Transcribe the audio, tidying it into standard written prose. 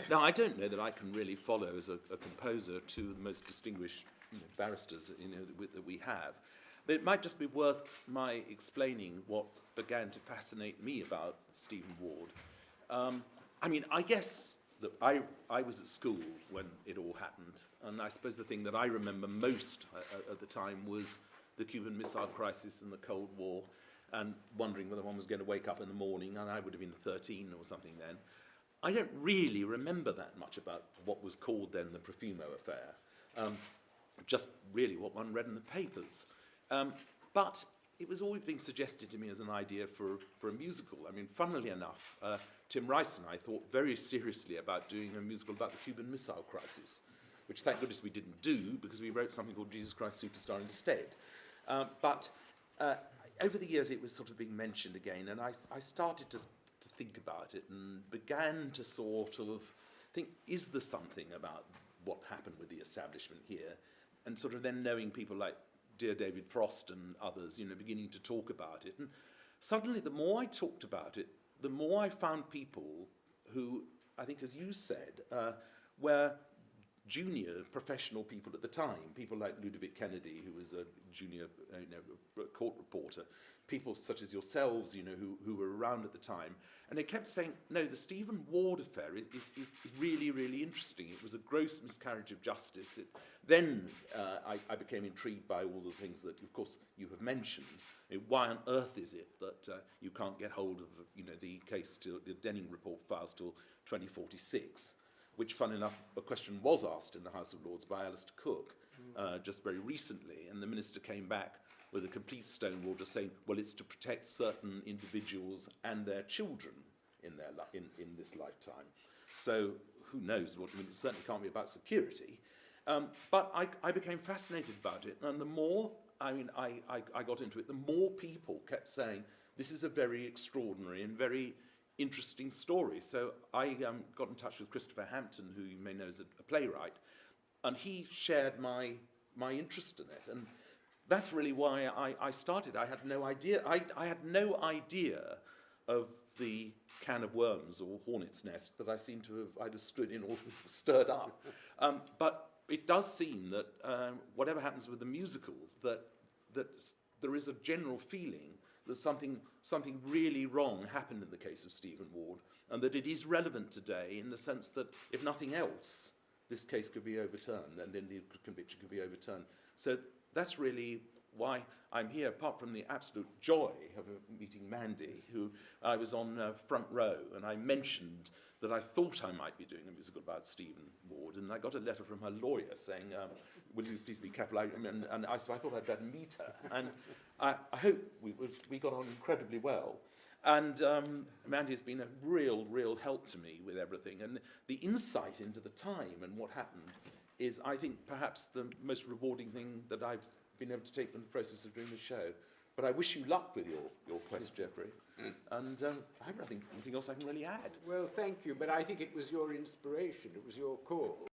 Now, I don't know that I can really follow as a composer two of the most distinguished barristers that we have. But it might just be worth my explaining what began to fascinate me about Stephen Ward. I mean, I guess that I was at school when it all happened, and I suppose the thing that I remember most at the time was the Cuban Missile Crisis and the Cold War, and wondering whether one was going to wake up in the morning, and I would have been 13 or something then. I don't really remember that much about what was called then the Profumo affair, just really what one read in the papers. But it was always being suggested to me as an idea for a musical. I mean, funnily enough, Tim Rice and I thought very seriously about doing a musical about the Cuban Missile Crisis, which thank goodness we didn't do, because we wrote something called Jesus Christ Superstar instead. But over the years it was sort of being mentioned again, and I started to think about it and began to sort of think, is there something about what happened with the establishment here? And sort of then knowing people like dear David Frost and others, beginning to talk about it. And suddenly the more I talked about it, the more I found people who, I think as you said, were junior professional people at the time, people like Ludovic Kennedy, who was a junior court reporter, people such as yourselves, who were around at the time, and they kept saying, no, the Stephen Ward affair is really, really interesting. It was a gross miscarriage of justice. Then I became intrigued by all the things that, of course, you have mentioned. Why on earth is it that you can't get hold of the case, the Denning report files till 2046? Which, fun enough, a question was asked in the House of Lords by Alistair Cook just very recently, and the minister came back with a complete stonewall, just saying, well, it's to protect certain individuals and their children in this lifetime. So who knows? It certainly can't be about security. But I became fascinated about it, and the more I got into it, the more people kept saying, this is a very extraordinary and very interesting story. So I got in touch with Christopher Hampton, who you may know is a playwright, and he shared my interest in it. And that's really why I started. I had no idea. I had no idea of the can of worms or hornet's nest that I seem to have either stood in or stirred up. But it does seem that whatever happens with the musical, that there is a general feeling that something really wrong happened in the case of Stephen Ward, and that it is relevant today in the sense that, if nothing else, this case could be overturned, and then the conviction could be overturned. So that's really why I'm here, apart from the absolute joy of meeting Mandy, who I was on front row, and I mentioned that I thought I might be doing a musical about Stephen Ward, and I got a letter from her lawyer saying, will you please be careful? And I thought I'd better meet her. And I hope we got on incredibly well. And Mandy has been a real help to me with everything. And the insight into the time and what happened is, I think, perhaps the most rewarding thing that I've been able to take from the process of doing the show. But I wish you luck with your quest, Geoffrey. And I have nothing else I can really add. Well, thank you, but I think it was your inspiration, it was your call.